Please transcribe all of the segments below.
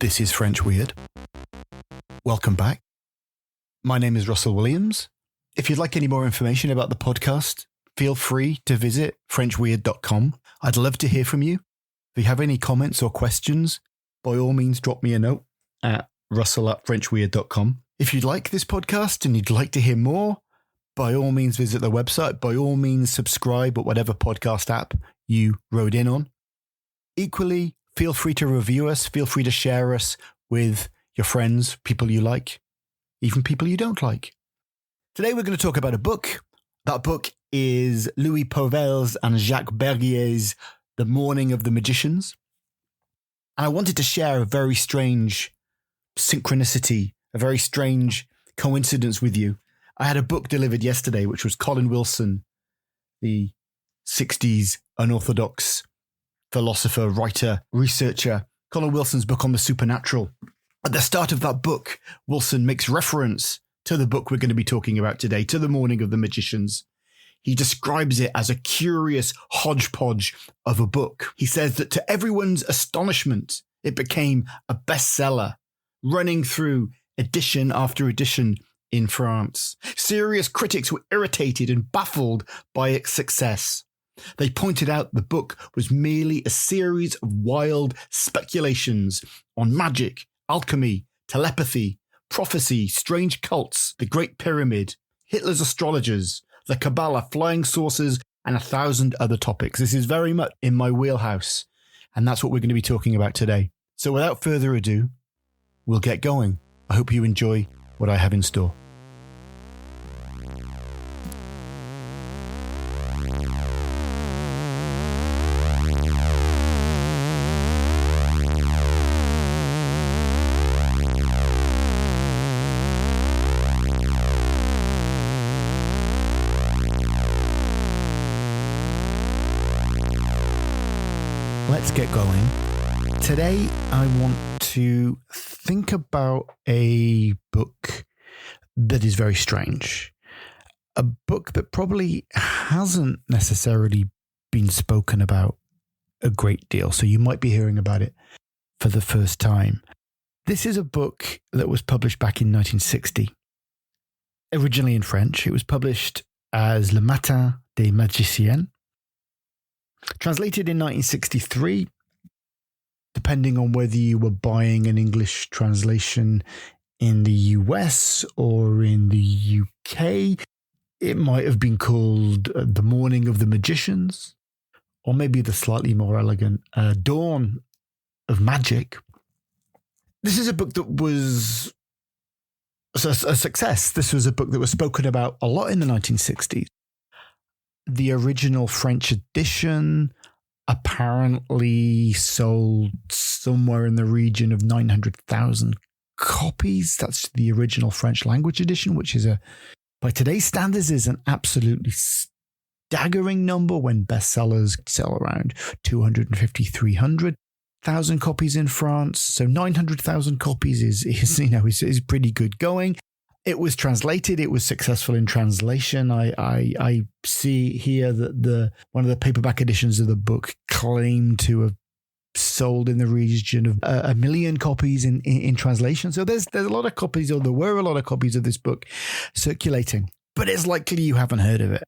This is French Weird. Welcome back. My name is Russell Williams. If you'd like any more information about the podcast, feel free to visit frenchweird.com. I'd love to hear from you. If you have any comments or questions, by all means, drop me a note at russell@frenchweird.com. If you'd like this podcast and you'd like to hear more, by all means, visit the website. By all means, subscribe at whatever podcast app you rode in on. Equally, feel free to review us. Feel free to share us with your friends, people you like, even people you don't like. Today, we're going to talk about a book. That book is Louis Pauvels and Jacques Bergier's The Morning of the Magicians. And I wanted to share a very strange synchronicity, a very strange coincidence with you. I had a book delivered yesterday, which was Colin Wilson, the 60s unorthodox philosopher, writer, researcher. Colin Wilson's book on the supernatural. At the start of that book, Wilson makes reference to the book we're going to be talking about today, to The Morning of the Magicians. He describes it as a curious hodgepodge of a book. He says that to everyone's astonishment, it became a bestseller, running through edition after edition in France. Serious critics were irritated and baffled by its success. They pointed out the book was merely a series of wild speculations on magic, alchemy, telepathy, prophecy, strange cults, the Great Pyramid, Hitler's astrologers, the Cabala, flying saucers, and 1,000 other topics. This is very much in my wheelhouse, and that's what we're going to be talking about today. So without further ado, we'll get going. I hope you enjoy what I have in store. Let's get going. Today, I want to think about a book that is very strange. A book that probably hasn't necessarily been spoken about a great deal. So you might be hearing about it for the first time. This is a book that was published back in 1960. Originally in French, it was published as Le Matin des magiciens. Translated in 1963, depending on whether you were buying an English translation in the US or in the UK, it might have been called The Morning of the Magicians, or maybe the slightly more elegant Dawn of Magic. This is a book that was a success. This was a book that was spoken about a lot in the 1960s. The original French edition apparently sold somewhere in the region of 900,000 copies. That's the original French language edition, which is by today's standards, is an absolutely staggering number when bestsellers sell around 250, 300,000 copies in France. So 900,000 copies is pretty good going. It was translated. It was successful in translation. I see here that one of the paperback editions of the book claimed to have sold in the region of 1 million copies in translation. So there's a lot of copies, or there were a lot of copies of this book circulating. But it's likely you haven't heard of it.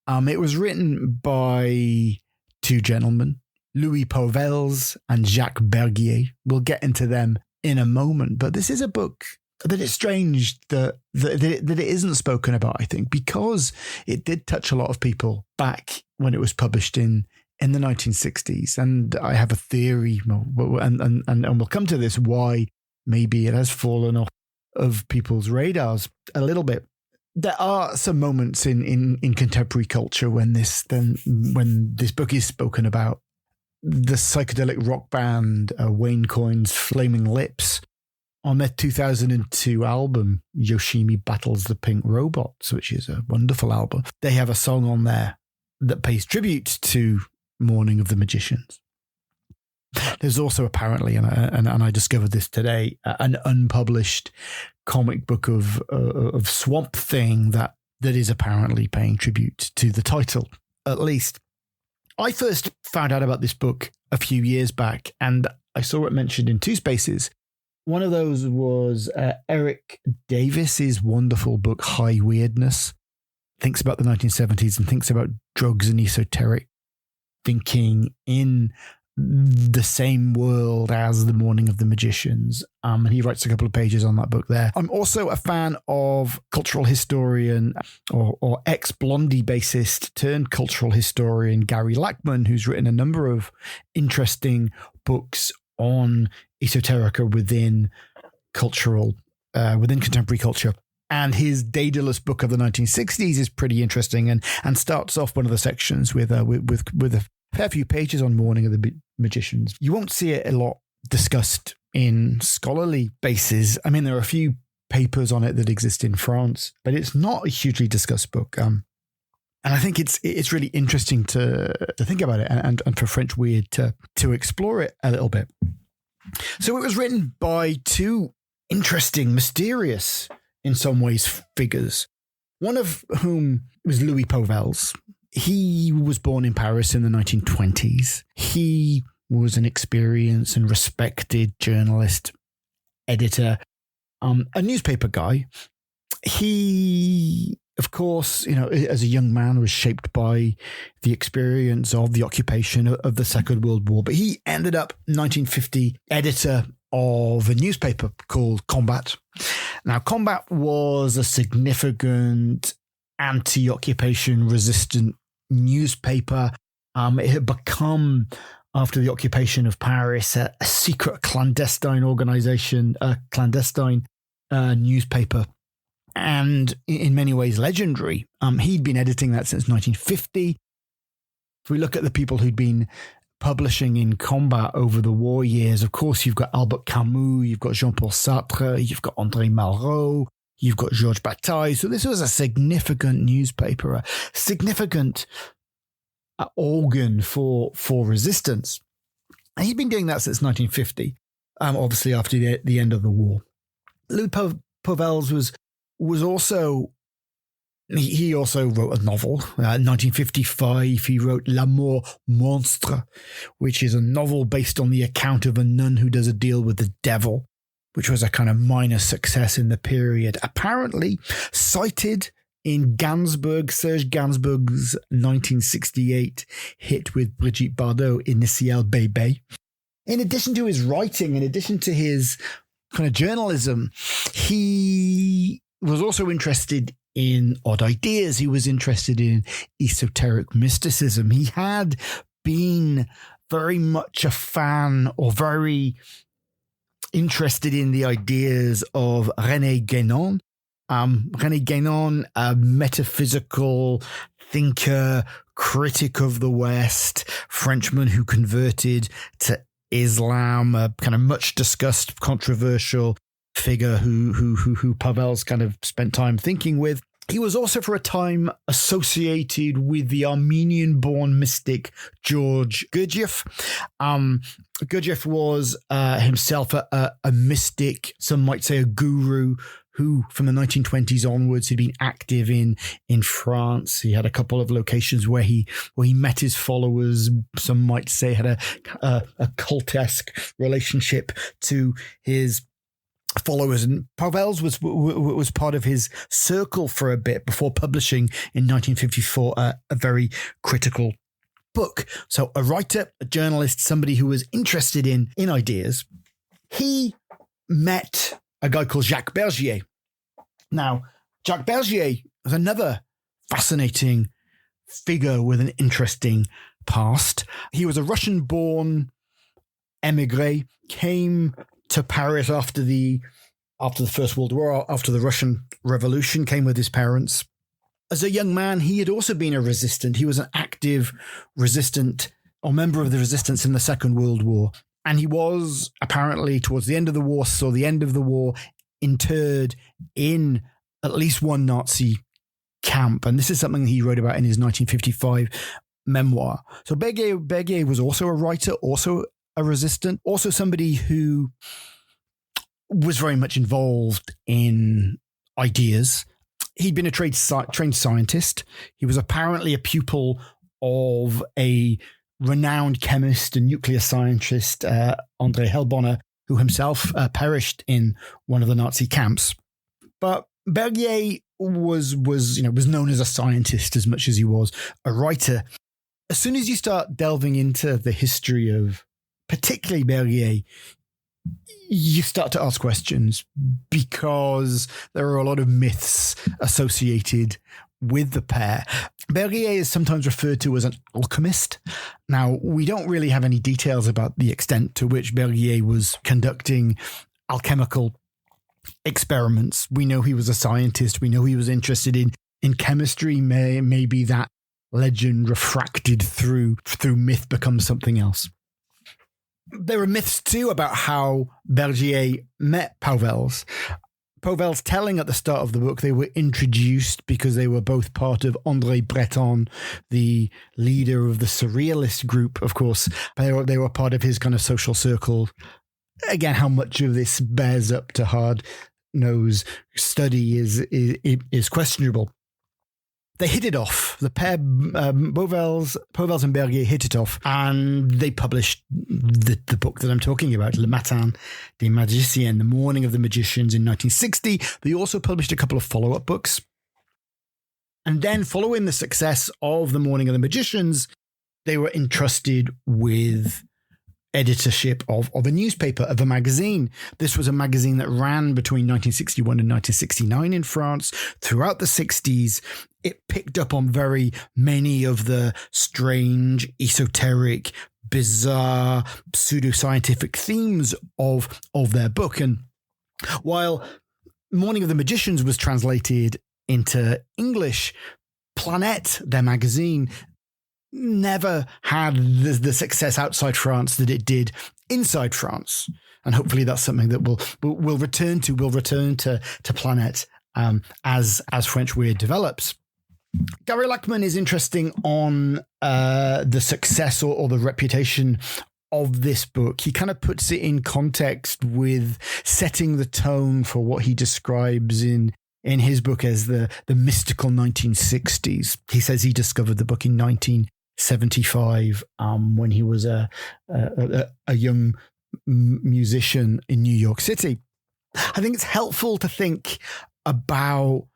It was written by two gentlemen, Louis Pauvels and Jacques Bergier. We'll get into them in a moment. But this is a book that it's strange that it isn't spoken about, I think, because it did touch a lot of people back when it was published in the 1960s. And I have a theory, and we'll come to this, why maybe it has fallen off of people's radars a little bit. There are some moments in contemporary culture when this book is spoken about. The psychedelic rock band Wayne Coyne's Flaming Lips, on their 2002 album, Yoshimi Battles the Pink Robots, which is a wonderful album, they have a song on there that pays tribute to Morning of the Magicians. There's also apparently, and I discovered this today, an unpublished comic book of Swamp Thing that is apparently paying tribute to the title, at least. I first found out about this book a few years back, and I saw it mentioned in two spaces. One of those was Eric Davis's wonderful book, High Weirdness. Thinks about the 1970s and thinks about drugs and esoteric thinking in the same world as The Morning of the Magicians. And he writes a couple of pages on that book there. I'm also a fan of cultural historian or ex-Blondie bassist turned cultural historian Gary Lachman, who's written a number of interesting books on esoterica within contemporary culture. And his Daedalus book of the 1960s is pretty interesting and starts off one of the sections with a fair few pages on Morning of the Magicians. You won't see it a lot discussed in scholarly bases. I mean, there are a few papers on it that exist in France, but it's not a hugely discussed book. And I think it's really interesting to think about it and for French Weird to explore it a little bit. So it was written by two interesting, mysterious, in some ways, figures. One of whom was Louis Pauvels. He was born in Paris in the 1920s. He was an experienced and respected journalist, editor, a newspaper guy. He, of course, as a young man, was shaped by the experience of the occupation of the Second World War. But he ended up 1950 editor of a newspaper called Combat. Now, Combat was a significant anti-occupation resistant newspaper. It had become, after the occupation of Paris, a secret clandestine organization, a clandestine newspaper, and in many ways legendary. He'd been editing that since 1950. If we look at the people who'd been publishing in Combat over the war years, of course, you've got Albert Camus, you've got Jean-Paul Sartre, you've got André Malraux, you've got Georges Bataille. So this was a significant newspaper, a significant organ for resistance. And he'd been doing that since 1950, obviously after the end of the war. Louis Pauvels was also, he also wrote a novel. In 1955, he wrote L'amour monstre, which is a novel based on the account of a nun who does a deal with the devil, which was a kind of minor success in the period. Apparently cited in Serge Gainsbourg's 1968 hit with Brigitte Bardot, Initial Bébé. In addition to his writing, in addition to his kind of journalism, he was also interested in odd ideas. He was interested in esoteric mysticism. He had been very much a fan or very interested in the ideas of René Guénon. René Guénon, a metaphysical thinker, critic of the West, Frenchman who converted to Islam, a kind of much discussed, controversial figure who Pauwels kind of spent time thinking with. He was also for a time associated with the Armenian-born mystic George Gurdjieff. Gurdjieff was himself a mystic, some might say a guru, who from the 1920s onwards had been active in France. He had a couple of locations where he met his followers. Some might say had a cult-esque relationship to his followers, and Pauwels was part of his circle for a bit before publishing in 1954 a very critical book. So a writer, a journalist, somebody who was interested in ideas. He met a guy called Jacques Bergier. Now, Jacques Bergier was another fascinating figure with an interesting past. He was a Russian-born émigré, came to Paris after the First World War, after the Russian Revolution, came with his parents. As a young man, he had also been a resistant. He was an active resistant or member of the resistance in the Second World War. And he was apparently, towards the end of the war, interred in at least one Nazi camp. And this is something he wrote about in his 1955 memoir. So Bergier was also a writer, also a resistant, also somebody who was very much involved in ideas. He'd been a trained scientist. He was apparently a pupil of a renowned chemist and nuclear scientist, André Hellbonner, who himself perished in one of the Nazi camps. But Bergier was known as a scientist as much as he was a writer. As soon as you start delving into the history of particularly Bergier, you start to ask questions because there are a lot of myths associated with the pair. Bergier is sometimes referred to as an alchemist. Now, we don't really have any details about the extent to which Bergier was conducting alchemical experiments. We know he was a scientist. We know he was interested in chemistry. Maybe that legend refracted through myth becomes something else. There are myths too about how Bergier met Pauvels. Pauvels telling at the start of the book they were introduced because they were both part of André Breton, the leader of the Surrealist group, of course. They were part of his kind of social circle. Again, how much of this bears up to hard-nosed study is questionable. They hit it off. The pair, Pauvels and Berger, hit it off, and they published the book that I'm talking about, Le Matin des magiciens, The Morning of the Magicians, in 1960. They also published a couple of follow-up books. And then, following the success of The Morning of the Magicians, they were entrusted with editorship of a newspaper, of a magazine. This was a magazine that ran between 1961 and 1969 in France. Throughout the 60s, it picked up on very many of the strange, esoteric, bizarre, pseudoscientific themes of their book. And while Morning of the Magicians was translated into English, Planète, their magazine, never had the success outside France that it did inside France. And hopefully that's something that we'll return to. We'll return to Planète as French Weird develops. Gary Lachman is interesting on the success or the reputation of this book. He kind of puts it in context with setting the tone for what he describes in his book as the mystical 1960s. He says he discovered the book in 1975 when he was a young musician in New York City. I think it's helpful to think about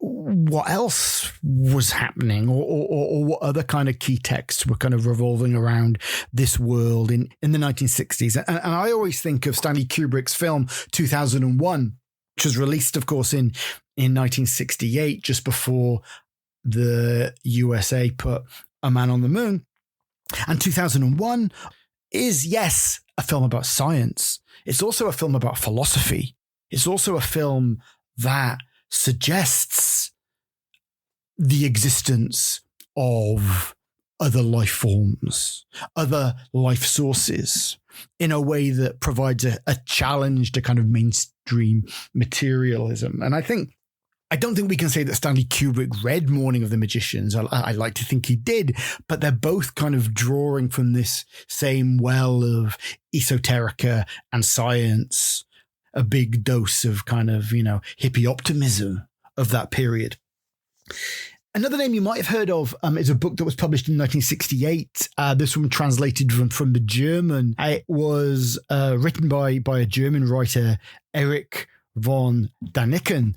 what else was happening or what other kind of key texts were kind of revolving around this world in the 1960s. And I always think of Stanley Kubrick's film 2001, which was released, of course, in 1968, just before the USA put a man on the moon. And 2001 is, yes, a film about science. It's also a film about philosophy. It's also a film that suggests the existence of other life forms, other life sources, in a way that provides a challenge to kind of mainstream materialism. And I don't think we can say that Stanley Kubrick read Morning of the Magicians. I like to think he did, but they're both kind of drawing from this same well of esoterica and science, a big dose of kind of, hippie optimism of that period. Another name you might have heard of is a book that was published in 1968. This one translated from the German. It was written by a German writer, Erich von Däniken,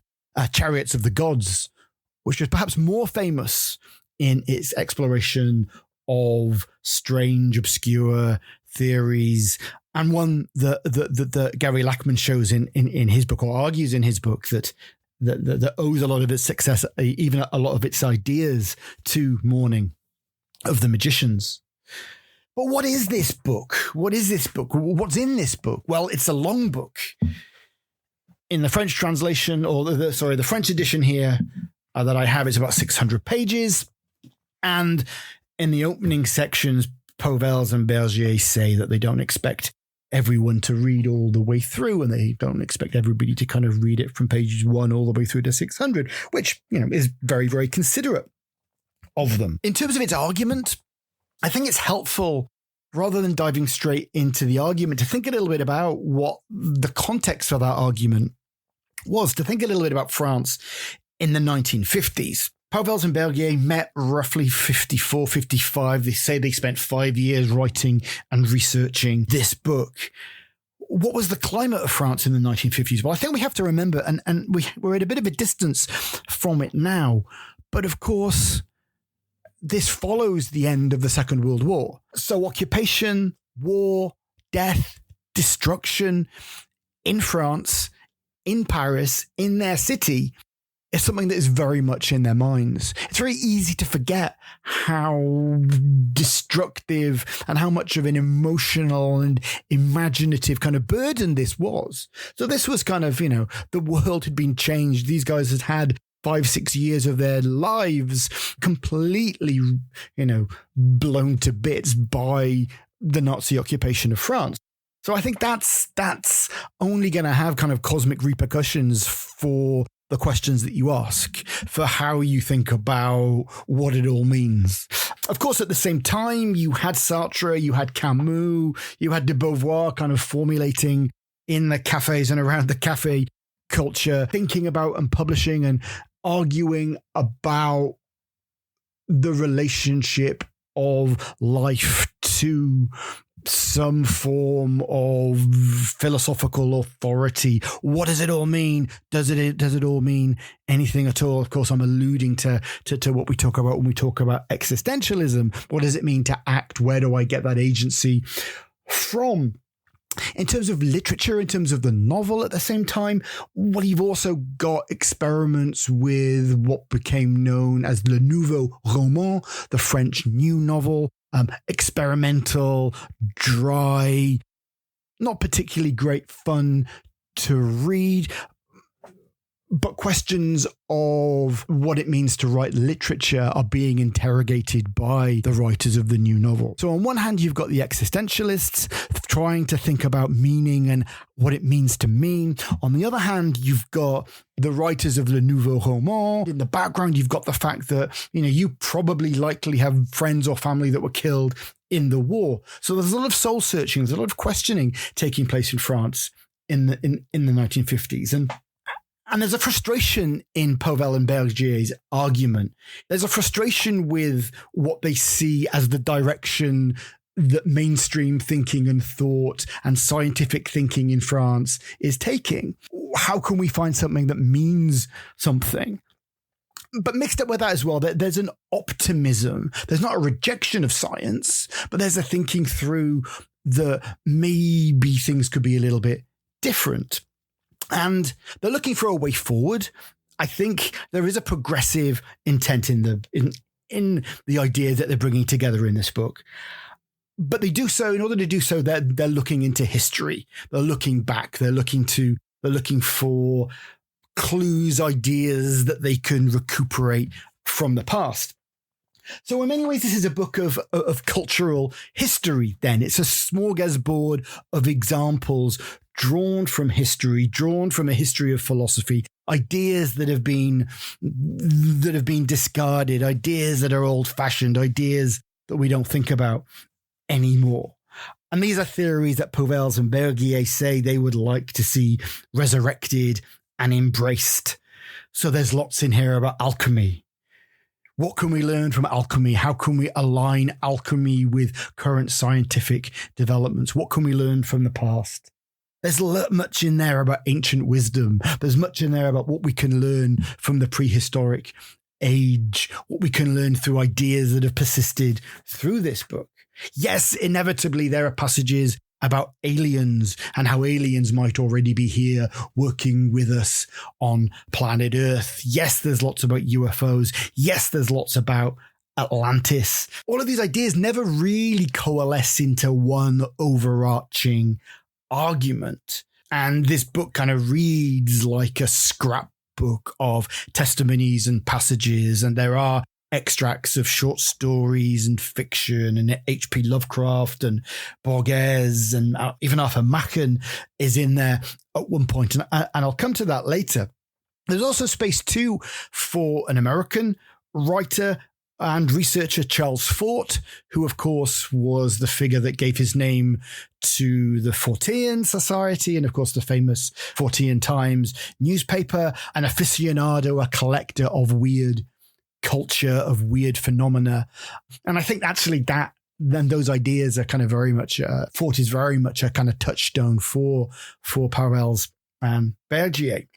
Chariots of the Gods, which was perhaps more famous in its exploration of strange, obscure theories, and one that Gary Lachman shows in his book, or argues in his book, that owes a lot of its success, even a lot of its ideas, to Morning of the Magicians. But what is this book? What is this book? What's in this book? Well, it's a long book. In the French translation, or the French edition here that I have, is about 600 pages. And in the opening sections, Pauvels and Bergier say that they don't expect everyone to read all the way through, and they don't expect everybody to kind of read it from pages 1 all the way through to 600, which, is very, very considerate of them. In terms of its argument, I think it's helpful, rather than diving straight into the argument, to think a little bit about what the context for that argument was, to think a little bit about France in the 1950s. Pauwels and Bergier met roughly 54, 55. They say they spent 5 years writing and researching this book. What was the climate of France in the 1950s? Well, I think we have to remember, and we're at a bit of a distance from it now, but of course, this follows the end of the Second World War. So occupation, war, death, destruction in France, in Paris, in their city, is something that is very much in their minds. It's very easy to forget how destructive and how much of an emotional and imaginative kind of burden this was. So this was kind of, the world had been changed. These guys had had 5-6 years of their lives completely, blown to bits by the Nazi occupation of France. So I think that's only going to have kind of cosmic repercussions for the questions that you ask, for how you think about what it all means. Of course, at the same time, you had Sartre, you had Camus, you had de Beauvoir kind of formulating in the cafes and around the cafe culture, thinking about and publishing and arguing about the relationship of life to some form of philosophical authority. What does it all mean? Does it all mean anything at all? Of course, I'm alluding to what we talk about when we talk about existentialism. What does it mean to act? Where do I get that agency from? In terms of literature, in terms of the novel at the same time, well, you've also got experiments with what became known as le nouveau roman, the French new novel, experimental, dry, not particularly great fun to read, but questions of what it means to write literature are being interrogated by the writers of the new novel. So on one hand, you've got the existentialists trying to think about meaning and what it means to mean. On the other hand, you've got the writers of Le Nouveau Roman. In the background, you've got the fact that, you probably likely have friends or family that were killed in the war. So there's a lot of soul searching, there's a lot of questioning taking place in France in the 1950s. And there's a frustration in Pauvels and Bergier's argument. There's a frustration with what they see as the direction that mainstream thinking and thought and scientific thinking in France is taking. How can we find something that means something? But mixed up with that as well, there's an optimism. There's not a rejection of science, but there's a thinking through that maybe things could be a little bit different. And they're looking for a way forward. I think there is a progressive intent in the idea that they're bringing together in this book. But they do so, in order to do so, they're looking into history. They're looking back. They're looking for clues, ideas that they can recuperate from the past. So in many ways, this is a book of cultural history then. It's a smorgasbord of examples drawn from history, drawn from a history of philosophy, ideas that have been discarded, ideas that are old-fashioned, ideas that we don't think about anymore. And these are theories that Pauwels and Bergier say they would like to see resurrected and embraced. So there's lots in here about alchemy. What can we learn from alchemy? How can we align alchemy with current scientific developments? What can we learn from the past? There's much in there about ancient wisdom. There's much in there about what we can learn from the prehistoric age, what we can learn through ideas that have persisted through this book. Yes, inevitably, there are passages about aliens and how aliens might already be here working with us on planet Earth. Yes, there's lots about UFOs. Yes, there's lots about Atlantis. All of these ideas never really coalesce into one overarching argument. And this book kind of reads like a scrapbook of testimonies and passages. And there are extracts of short stories and fiction, and H.P. Lovecraft and Borges, and even Arthur Machen is in there at one point. And I'll come to that later. There's also space too for an American writer and researcher, Charles Fort, who of course was the figure that gave his name to the Fortean Society and of course the famous Fortean Times newspaper, an aficionado, a collector of weird culture of weird phenomena. And I think actually that then those ideas are kind of very much, thought is very much a kind of touchstone for Pauwels and Bergier.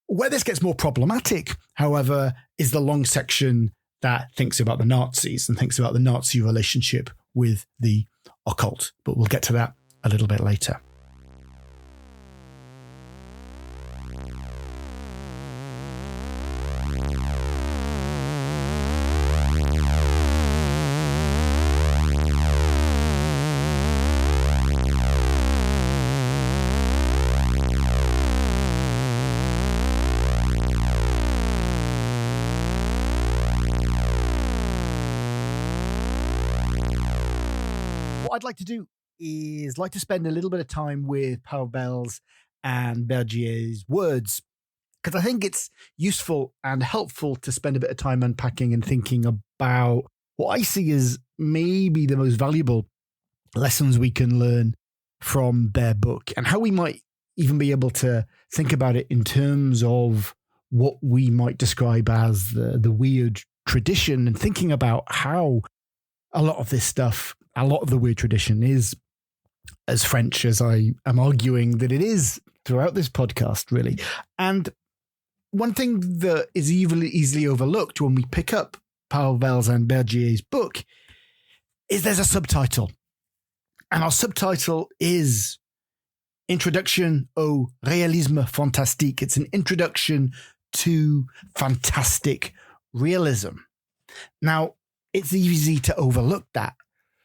Where this gets more problematic, however, is the long section that thinks about the Nazis and thinks about the Nazi relationship with the occult. But we'll get to that a little bit later. I'd like to do is like to spend a little bit of time with Pauwels and Bergier's words, because I think it's useful and helpful to spend a bit of time unpacking and thinking about what I see as maybe the most valuable lessons we can learn from their book, and how we might even be able to think about it in terms of what we might describe as the weird tradition, and thinking about how a lot of this stuff, a lot of the weird tradition is as French as I am arguing that it is throughout this podcast, really. And one thing that is easily overlooked when we pick up Pauwels and Bergier's book is there's a subtitle. And our subtitle is Introduction au Réalisme Fantastique. It's an introduction to fantastic realism. Now, it's easy to overlook that.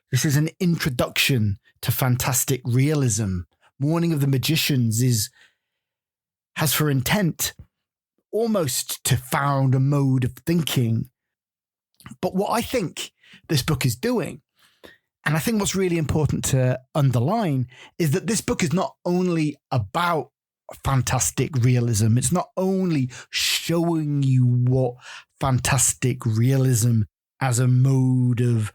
This is an introduction to fantastic realism. Morning of the Magicians has for intent almost to found a mode of thinking. But what I think this book is doing, and I think what's really important to underline, is that this book is not only about fantastic realism. It's not only showing you what fantastic realism as a mode of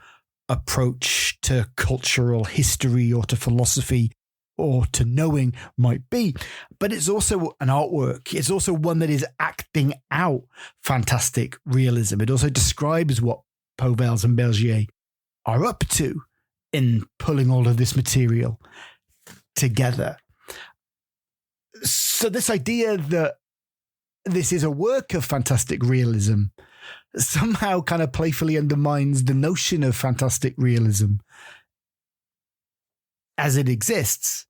approach to cultural history or to philosophy or to knowing might be, but it's also an artwork. It's also one that is acting out fantastic realism. It also describes what Pauwels and Bergier are up to in pulling all of this material together. So this idea that this is a work of fantastic realism somehow kind of playfully undermines the notion of fantastic realism as it exists,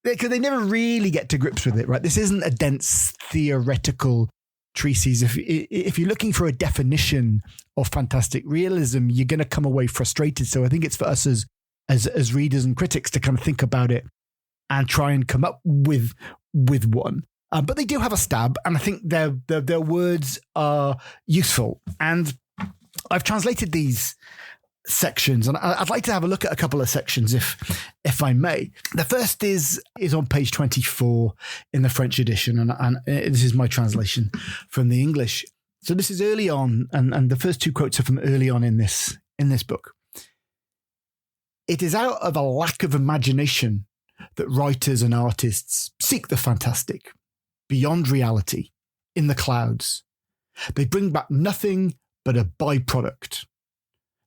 because they never really get to grips with it, right? This isn't a dense theoretical treatise. If you're looking for a definition of fantastic realism, you're going to come away frustrated. So I think it's for us as readers and critics to kind of think about it and try and come up with one. But they do have a stab, and I think their words are useful. And I've translated these sections, and I'd like to have a look at a couple of sections, if I may. The first is on page 24 in the French edition, and this is my translation from the English. So this is early on, and the first two quotes are from early on in this book. It is out of a lack of imagination that writers and artists seek the fantastic, beyond reality, in the clouds. They bring back nothing but a byproduct.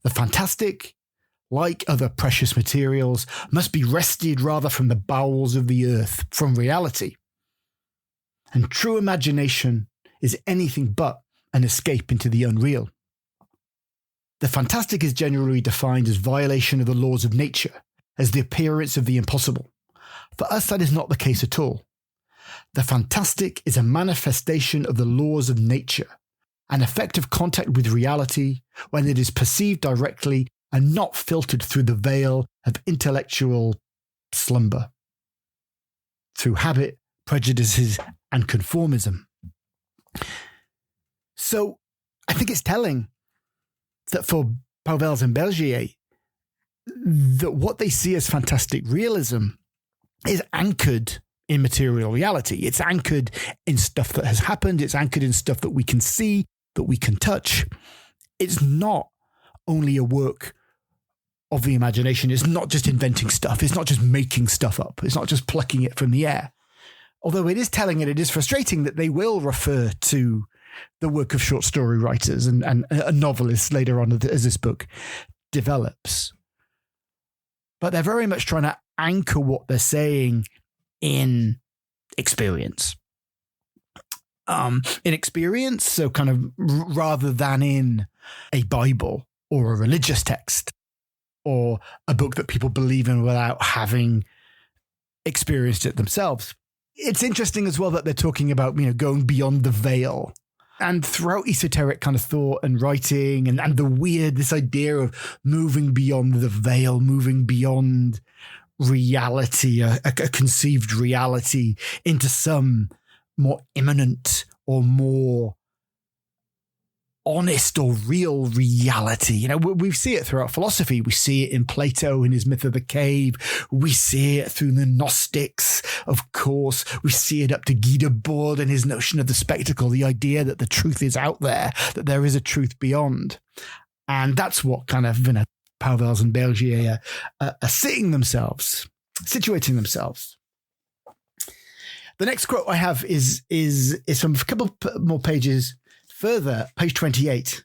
The fantastic, like other precious materials, must be wrested rather from the bowels of the earth, from reality. And true imagination is anything but an escape into the unreal. The fantastic is generally defined as violation of the laws of nature, as the appearance of the impossible. For us, that is not the case at all. The fantastic is a manifestation of the laws of nature, an effective contact with reality when it is perceived directly and not filtered through the veil of intellectual slumber, through habit, prejudices, and conformism. So I think it's telling that for Pauwels and Bergier, that what they see as fantastic realism is anchored in material reality. It's anchored in stuff that has happened. It's anchored in stuff that we can see, that we can touch. It's not only a work of the imagination. It's not just inventing stuff. It's not just making stuff up. It's not just plucking it from the air. Although it is telling, and it is frustrating that they will refer to the work of short story writers and novelists later on as this book develops. But they're very much trying to anchor what they're saying in experience. In experience, so kind of rather than in a Bible or a religious text or a book that people believe in without having experienced it themselves. It's interesting as well that they're talking about, going beyond the veil. And throughout esoteric kind of thought and writing and this idea of moving beyond the veil, moving beyond reality, a conceived reality into some more imminent or more honest or real reality. We see it throughout philosophy. We see it in Plato in his myth of the cave. We see it through the Gnostics, of course. We see it up to Guy Debord and his notion of the spectacle, the idea that the truth is out there, that there is a truth beyond. And that's what kind of, Pauwels and Bergier are situating themselves. The next quote I have is from a couple more pages further, page 28.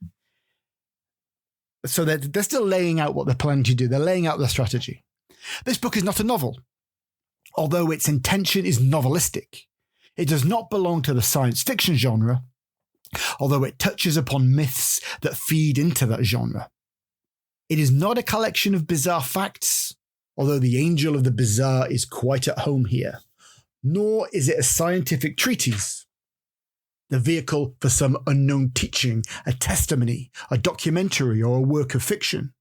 So they're still laying out what they're planning to do. They're laying out their strategy. This book is not a novel, although its intention is novelistic. It does not belong to the science fiction genre, although it touches upon myths that feed into that genre. It is not a collection of bizarre facts, although the angel of the bizarre is quite at home here. Nor is it a scientific treatise, the vehicle for some unknown teaching, a testimony, a documentary, or a work of fiction.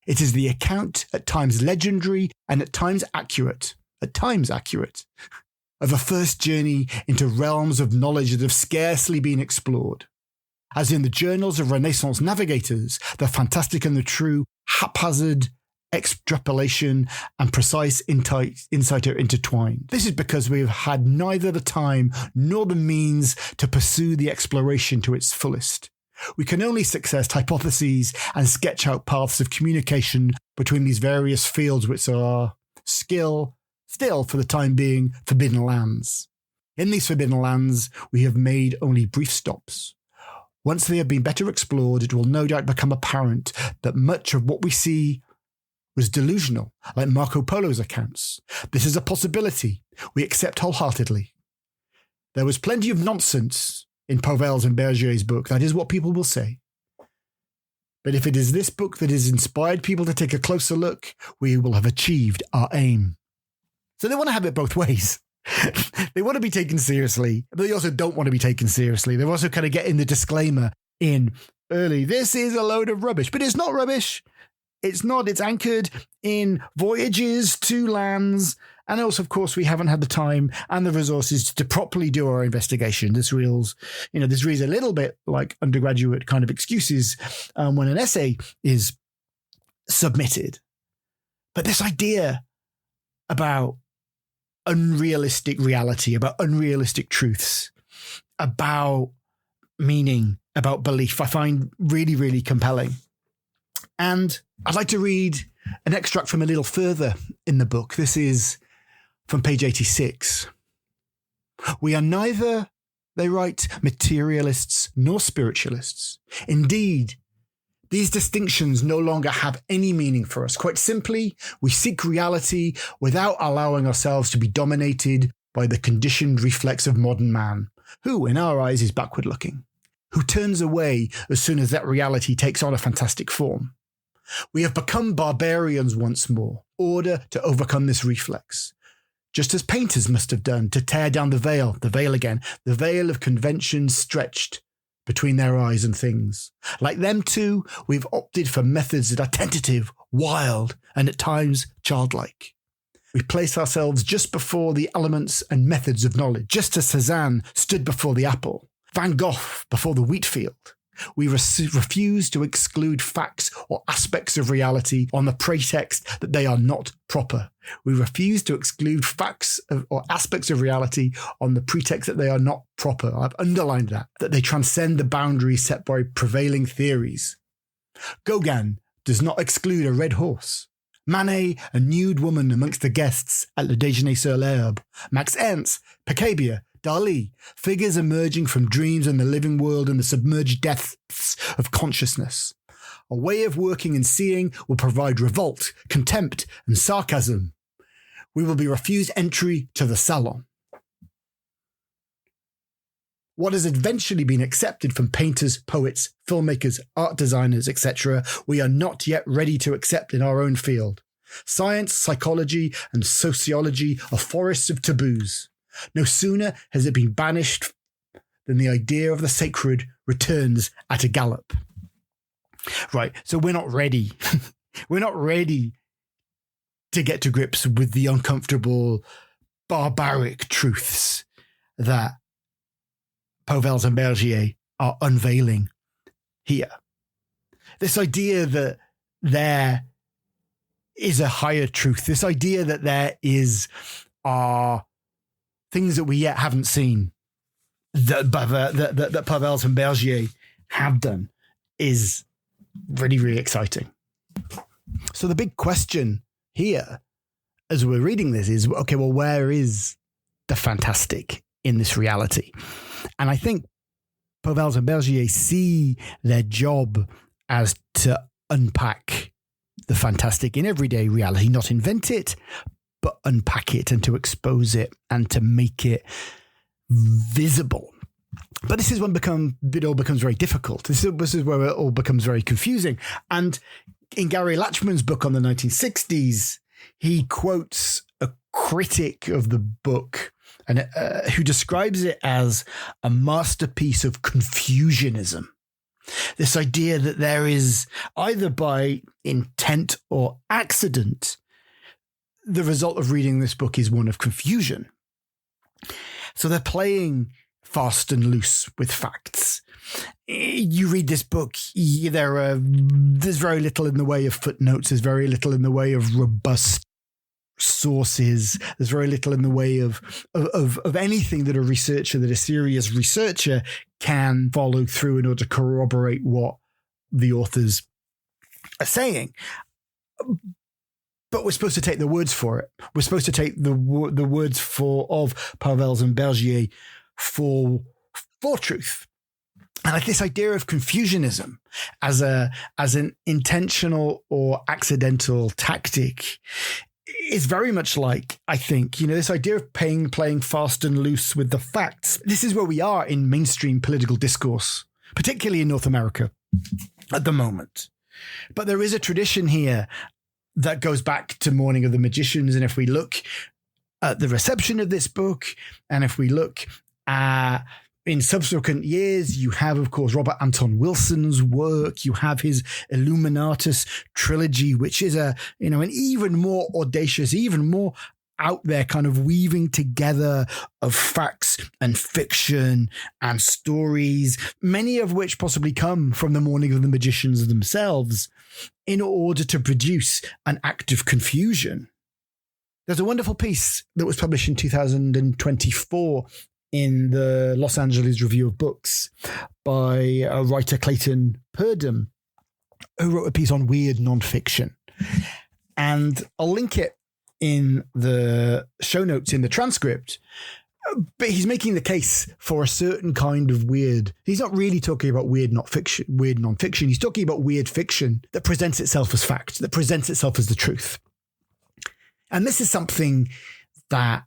It is the account, at times legendary and at times accurate, of a first journey into realms of knowledge that have scarcely been explored. As in the journals of Renaissance navigators, the fantastic and the true, haphazard extrapolation and precise insight are intertwined. This is because we have had neither the time nor the means to pursue the exploration to its fullest. We can only suggest hypotheses and sketch out paths of communication between these various fields which are still, for the time being, forbidden lands. In these forbidden lands, we have made only brief stops. Once they have been better explored, it will no doubt become apparent that much of what we see was delusional, like Marco Polo's accounts. This is a possibility we accept wholeheartedly. There was plenty of nonsense in Pauvels and Bergier's book. That is what people will say. But if it is this book that has inspired people to take a closer look, we will have achieved our aim. So they want to have it both ways. They want to be taken seriously, but they also don't want to be taken seriously. They're also kind of getting the disclaimer in early. This is a load of rubbish, but it's not rubbish. It's not. It's anchored in voyages to lands. And also, of course, we haven't had the time and the resources to properly do our investigation. This reads a little bit like undergraduate kind of excuses when an essay is submitted. But this idea about unrealistic reality, about unrealistic truths, about meaning, about belief, I find really, really compelling. And I'd like to read an extract from a little further in the book. This is from page 86. We are neither, they write, materialists nor spiritualists. Indeed, these distinctions no longer have any meaning for us. Quite simply, we seek reality without allowing ourselves to be dominated by the conditioned reflex of modern man, who, in our eyes, is backward looking, who turns away as soon as that reality takes on a fantastic form. We have become barbarians once more, in order to overcome this reflex, just as painters must have done to tear down the veil again, the veil of convention stretched between their eyes and things. Like them too, we've opted for methods that are tentative, wild, and at times childlike. We place ourselves just before the elements and methods of knowledge, just as Cézanne stood before the apple, Van Gogh before the wheat field. We refuse to exclude facts or aspects of reality on the pretext that they are not proper. We refuse to exclude facts or aspects of reality on the pretext that they are not proper. I've underlined that they transcend the boundaries set by prevailing theories. Gauguin does not exclude a red horse. Manet, a nude woman amongst the guests at Le Déjeuner sur l'Herbe. Max Ernst, Picabia, Dali, figures emerging from dreams and the living world and the submerged depths of consciousness. A way of working and seeing will provide revolt, contempt, and sarcasm. We will be refused entry to the salon. What has eventually been accepted from painters, poets, filmmakers, art designers, etc., we are not yet ready to accept in our own field. Science, psychology, and sociology are forests of taboos. No sooner has it been banished than the idea of the sacred returns at a gallop. Right, so we're not ready. We're not ready to get to grips with the uncomfortable, barbaric truths that Pauwels and Bergier are unveiling here. This idea that there is a higher truth, this idea that there are things that we yet haven't seen, that Pauwels and Bergier have done, is really, really exciting. So the big question here, as we're reading this, is, okay, well, where is the fantastic in this reality? And I think Pauwels and Bergier see their job as to unpack the fantastic in everyday reality, not invent it, but unpack it and to expose it and to make it visible. But this is when it all becomes very difficult. This is where it all becomes very confusing. And in Gary Lachman's book on the 1960s, he quotes a critic of the book and who describes it as a masterpiece of confusionism. This idea that there is, either by intent or accident, the result of reading this book is one of confusion. So they're playing fast and loose with facts. You read this book, there's very little in the way of footnotes. There's very little in the way of robust sources. There's very little in the way of anything that a serious researcher can follow through in order to corroborate what the authors are saying. But we're supposed to take the words for it. We're supposed to take the words of Pauwels and Bergier for truth. And like this idea of confusionism as an intentional or accidental tactic is very much like, I think, this idea of playing fast and loose with the facts. This is where we are in mainstream political discourse, particularly in North America at the moment. But there is a tradition here that goes back to Morning of the Magicians. And if we look at the reception of this book, and if we look at in subsequent years, you have, of course, Robert Anton Wilson's work. You have his Illuminatus trilogy, which is an even more audacious, even more out there kind of weaving together of facts and fiction and stories, many of which possibly come from the Morning of the Magicians themselves, in order to produce an act of confusion. There's a wonderful piece that was published in 2024 in the Los Angeles Review of Books by writer Clayton Purdom, who wrote a piece on weird nonfiction. And I'll link it in the show notes in the transcript. But he's making the case for a certain kind of weird. He's not really talking about weird nonfiction. He's talking about weird fiction that presents itself as fact, that presents itself as the truth. And this is something that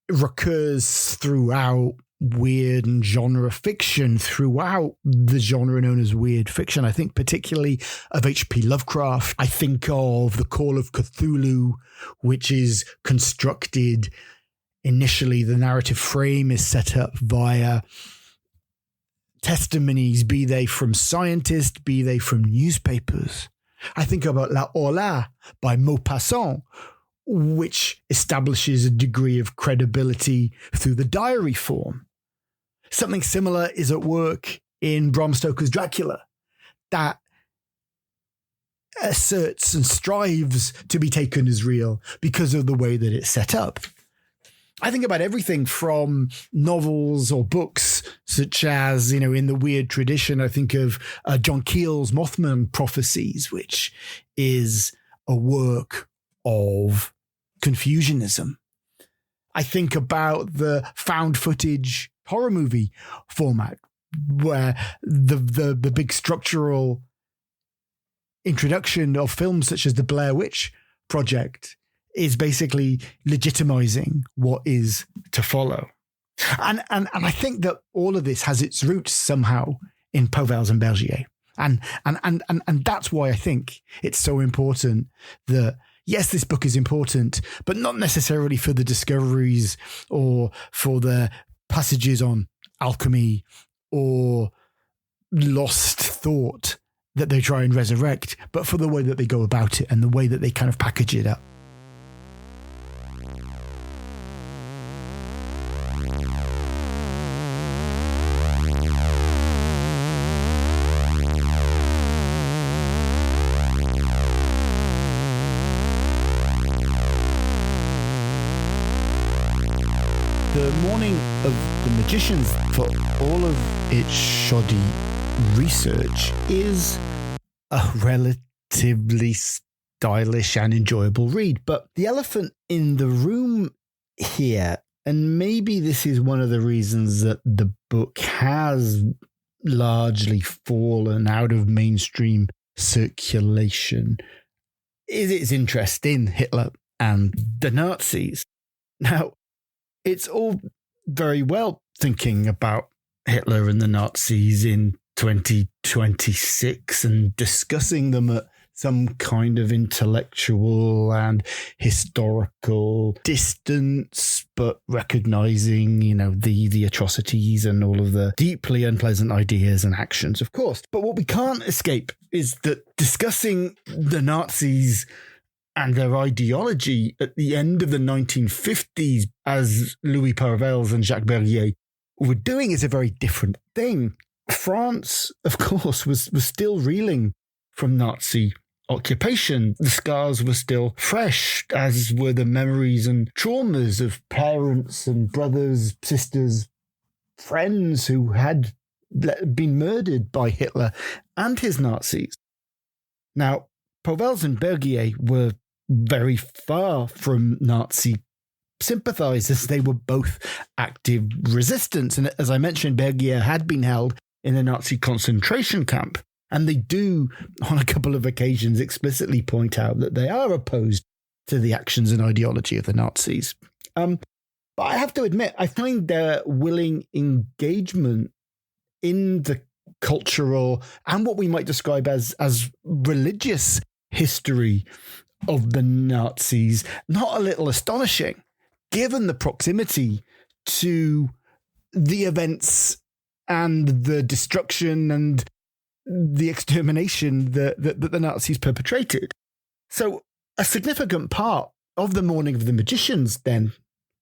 recurs throughout weird and genre fiction, throughout the genre known as weird fiction. I think particularly of H.P. Lovecraft. I think of The Call of Cthulhu, which is constructed initially. The narrative frame is set up via testimonies, be they from scientists, be they from newspapers. I think about La Horla by Maupassant, which establishes a degree of credibility through the diary form. Something similar is at work in Bram Stoker's Dracula, that asserts and strives to be taken as real because of the way that it's set up. I think about everything from novels or books, such as, in the weird tradition, I think of John Keel's Mothman Prophecies, which is a work of confusionism. I think about the found footage horror movie format, where the big structural introduction of films such as the Blair Witch Project is basically legitimizing what is to follow. And I think that all of this has its roots somehow in Pauwels and Bergier. And that's why I think it's so important that, yes, this book is important, but not necessarily for the discoveries or for the passages on alchemy or lost thought that they try and resurrect, but for the way that they go about it and the way that they kind of package it up. The Morning of the Magicians, for all of its shoddy research, is a relatively stylish and enjoyable read. But the elephant in the room here, and maybe this is one of the reasons that the book has largely fallen out of mainstream circulation, is its interest in Hitler and the Nazis. Now, it's all very well thinking about Hitler and the Nazis in 2026 and discussing them at some kind of intellectual and historical distance, but recognizing, the atrocities and all of the deeply unpleasant ideas and actions, of course. But what we can't escape is that discussing the Nazis and their ideology at the end of the 1950s, as Louis Pauwels and Jacques Bergier were doing, is a very different thing. France, of course, was still reeling from Nazi occupation. The scars were still fresh, as were the memories and traumas of parents and brothers, sisters, friends who had been murdered by Hitler and his Nazis. Now, Pauwels and Bergier were very far from Nazi sympathizers. They were both active resistance. And as I mentioned, Bergier had been held in a Nazi concentration camp. And they do, on a couple of occasions, explicitly point out that they are opposed to the actions and ideology of the Nazis. But I have to admit, I find their willing engagement in the cultural and what we might describe as religious history of the Nazis not a little astonishing, given the proximity to the events and the destruction and the extermination that the Nazis perpetrated. So a significant part of the Morning of the Magicians, then,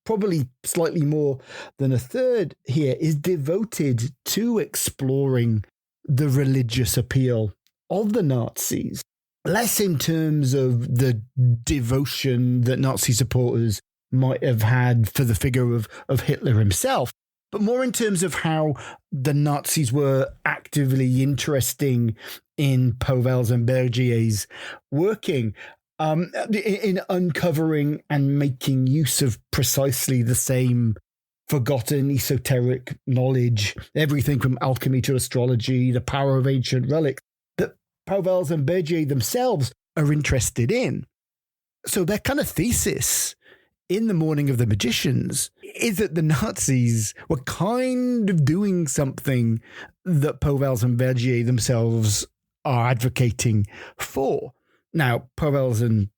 probably slightly more than a third here, is devoted to exploring the religious appeal of the Nazis, less in terms of the devotion that Nazi supporters might have had for the figure of Hitler himself, but more in terms of how the Nazis were actively interesting in Pauwels and Bergier's working, in uncovering and making use of precisely the same forgotten esoteric knowledge, everything from alchemy to astrology, the power of ancient relics, that Pauwels and Bergier themselves are interested in. So their kind of thesis in The Morning of the Magicians is that the Nazis were kind of doing something that Pauwels and Bergier themselves are advocating for. Now, Pauwels and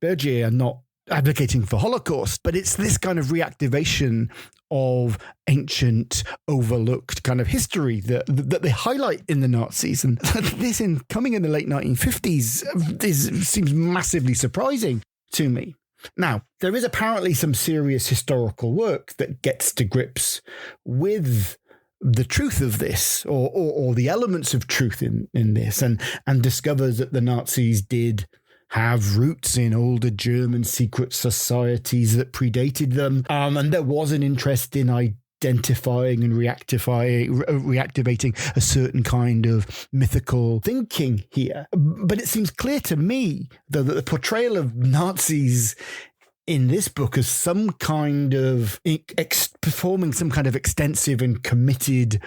Bergier are not advocating for Holocaust, but it's this kind of reactivation of ancient, overlooked kind of history that they highlight in the Nazis. And this, coming in the late 1950s, seems massively surprising to me. Now, there is apparently some serious historical work that gets to grips with the truth of this, or the elements of truth in this, and discovers that the Nazis did have roots in older German secret societies that predated them, and there was an interest in identifying and reactivating a certain kind of mythical thinking here. But it seems clear to me, though, that the portrayal of Nazis in this book as some kind of performing some kind of extensive and committed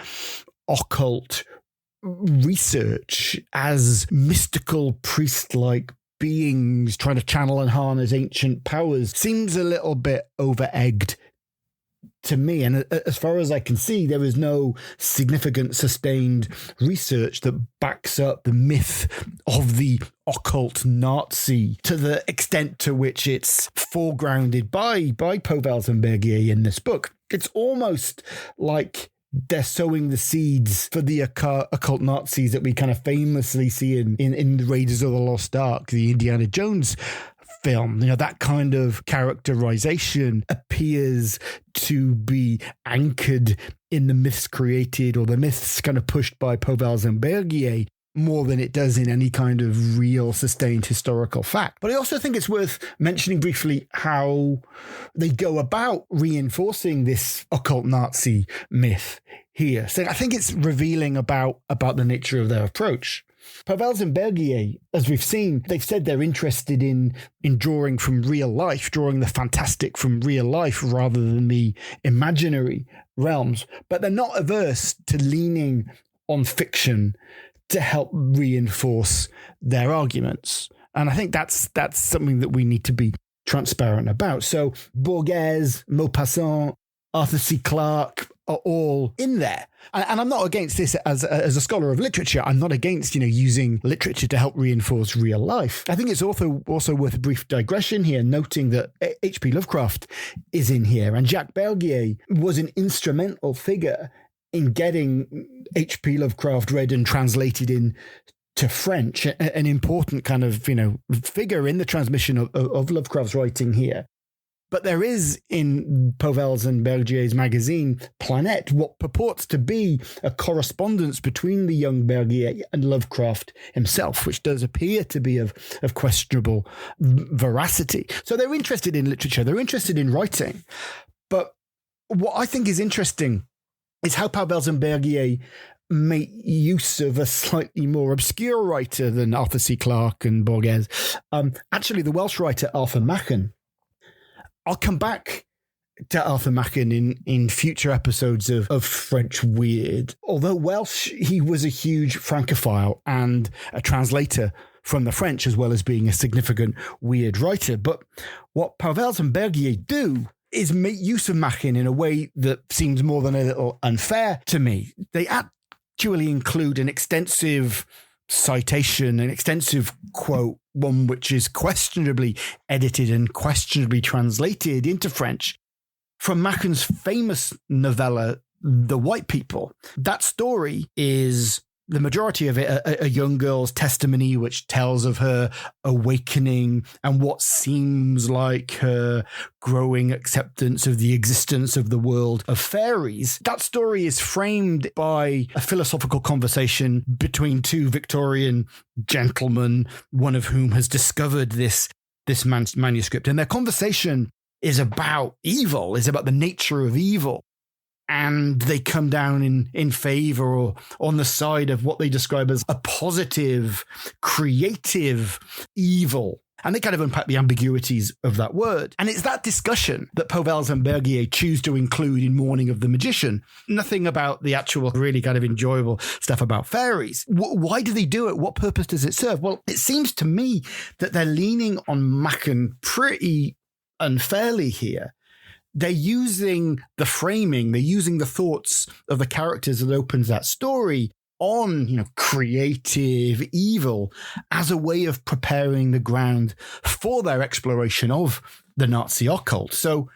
occult research as mystical priest-like beings trying to channel and harness ancient powers seems a little bit over-egged to me. And as far as I can see, there is no significant sustained research that backs up the myth of the occult Nazi to the extent to which it's foregrounded by Pauwels and Bergier in this book. It's almost like they're sowing the seeds for the occult Nazis that we kind of famously see in the Raiders of the Lost Ark, the Indiana Jones film. You know, that kind of characterization appears to be anchored in the myths created or the myths kind of pushed by Pauwels and Bergier more than it does in any kind of real sustained historical fact. But I also think it's worth mentioning briefly how they go about reinforcing this occult Nazi myth here. So I think it's revealing about the nature of their approach. Pauwels and Bergier, as we've seen, they've said they're interested in drawing from real life, drawing the fantastic from real life rather than the imaginary realms. But they're not averse to leaning on fiction to help reinforce their arguments. And I think that's something that we need to be transparent about. So Berger, Maupassant, Arthur C. Clarke are all in there. And I'm not against this as a scholar of literature. I'm not against, using literature to help reinforce real life. I think it's also worth a brief digression here, noting that H.P. Lovecraft is in here. And Jacques Bergier was an instrumental figure in getting H.P. Lovecraft read and translated into French, an important kind of, figure in the transmission of Lovecraft's writing here. But there is in Pauwels and Bergier's magazine, Planète, what purports to be a correspondence between the young Bergier and Lovecraft himself, which does appear to be of questionable veracity. So they're interested in literature, they're interested in writing. But what I think is interesting is how Pauwels and Bergier make use of a slightly more obscure writer than Arthur C. Clarke and Berger. Actually, the Welsh writer Arthur Machen. I'll come back to Arthur Machen in future episodes of French Weird. Although Welsh, he was a huge Francophile and a translator from the French, as well as being a significant weird writer. But what Pauwels and Bergier do is make use of Machen in a way that seems more than a little unfair to me. They actually include an extensive citation, an extensive quote, one which is questionably edited and questionably translated into French, from Machen's famous novella, The White People. That story is, the majority of it, a young girl's testimony which tells of her awakening and what seems like her growing acceptance of the existence of the world of fairies. That story is framed by a philosophical conversation between two Victorian gentlemen, one of whom has discovered this manuscript. And their conversation is about evil, is about the nature of evil. And they come down in favor or on the side of what they describe as a positive, creative evil. And they kind of unpack the ambiguities of that word. And it's that discussion that Pauwels and Bergier choose to include in Morning of the Magician. Nothing about the actual really kind of enjoyable stuff about fairies. Why do they do it? What purpose does it serve? Well, it seems to me that they're leaning on Machen pretty unfairly here. They're using the framing, they're using the thoughts of the characters that opens that story on, creative evil as a way of preparing the ground for their exploration of the Nazi occult. So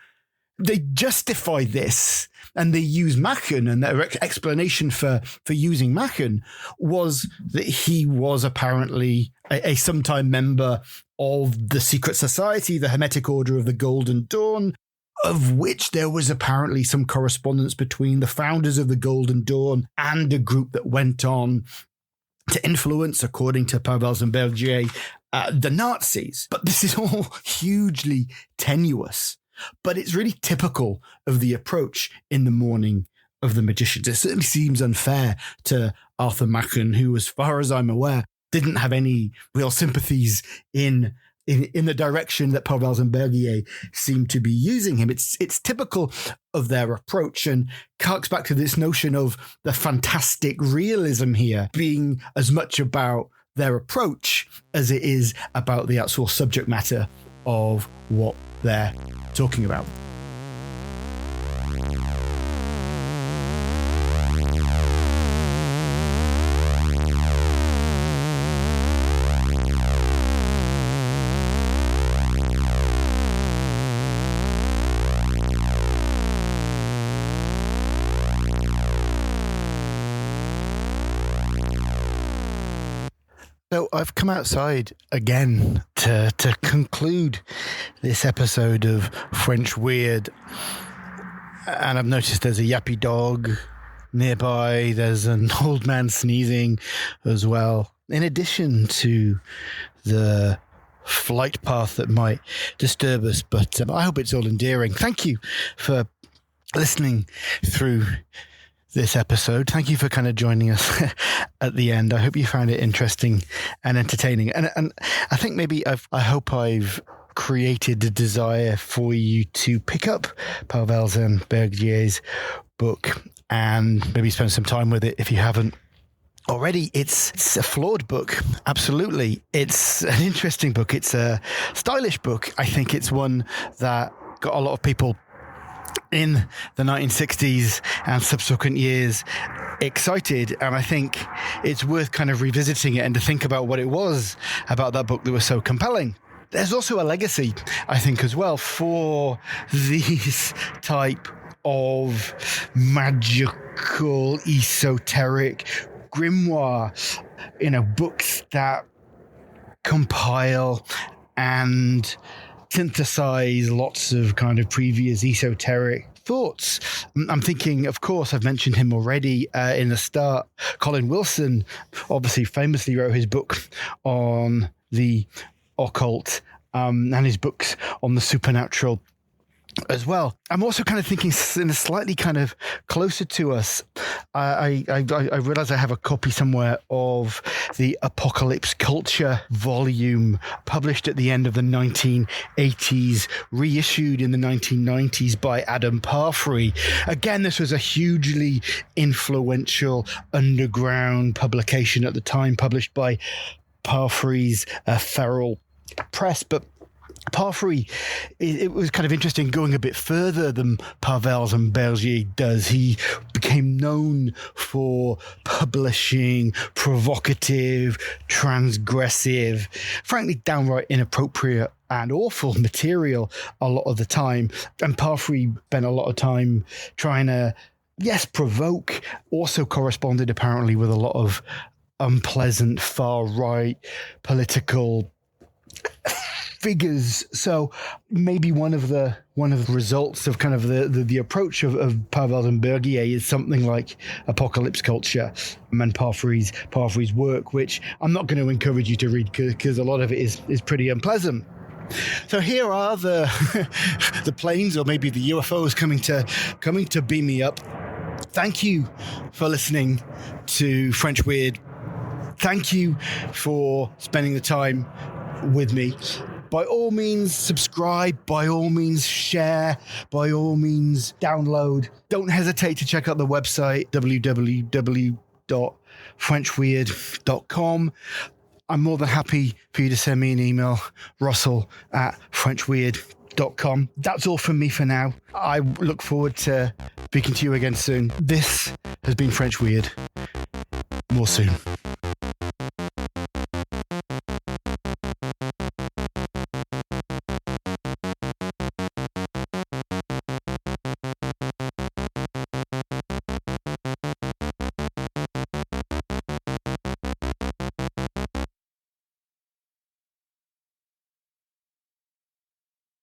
they justify this and they use Machen, and their explanation for using Machen was that he was apparently a sometime member of the secret society, the Hermetic Order of the Golden Dawn, of which there was apparently some correspondence between the founders of the Golden Dawn and a group that went on to influence, according to Pauwels and Bergier, the Nazis. But this is all hugely tenuous. But it's really typical of the approach in the Morning of the Magicians. It certainly seems unfair to Arthur Machen, who, as far as I'm aware, didn't have any real sympathies in in the direction that Pauwels and Bergier seem to be using him. It's typical of their approach and harks back to this notion of the fantastic realism here being as much about their approach as it is about the actual subject matter of what they're talking about. So I've come outside again to conclude this episode of French Weird, and I've noticed there's a yappy dog nearby. There's an old man sneezing as well, in addition to the flight path that might disturb us, but I hope it's all endearing. Thank you for listening through this episode. Thank you for kind of joining us at the end. I hope you found it interesting and entertaining. And I think maybe I hope I've created a desire for you to pick up Pauwels and Bergier's book and maybe spend some time with it if you haven't already. It's a flawed book. Absolutely. It's an interesting book. It's a stylish book. I think it's one that got a lot of people in the 1960s and subsequent years excited, and I think it's worth kind of revisiting it and to think about what it was about that book that was so compelling. There's also a legacy, I think, as well for these type of magical, esoteric grimoire, books that compile and synthesize lots of kind of previous esoteric thoughts. I'm thinking, of course, I've mentioned him already in the start. Colin Wilson obviously famously wrote his book on the occult and his books on the supernatural as well. I'm also kind of thinking in a slightly kind of closer to us. I realize I have a copy somewhere of the Apocalypse Culture volume published at the end of the 1980s, reissued in the 1990s by Adam Parfrey. Again, this was a hugely influential underground publication at the time, published by Parfrey's Feral Press, but Parfrey, it was kind of interesting going a bit further than Pauwels and Berger does. He became known for publishing provocative, transgressive, frankly downright inappropriate and awful material a lot of the time. And Parfrey spent a lot of time trying to, provoke, also corresponded apparently with a lot of unpleasant far-right political figures. So maybe one of the results of kind of the approach of Pauwels and Bergier is something like Apocalypse Culture and Parfrey's work, which I'm not going to encourage you to read because a lot of it is pretty unpleasant. So here are the the planes, or maybe the UFOs coming to beam me up. Thank you for listening to French Weird. Thank you for spending the time with me. By all means, subscribe. By all means, share. By all means, download. Don't hesitate to check out the website, www.frenchweird.com. I'm more than happy for you to send me an email, russell@frenchweird.com. That's all from me for now. I look forward to speaking to you again soon. This has been French Weird. More soon.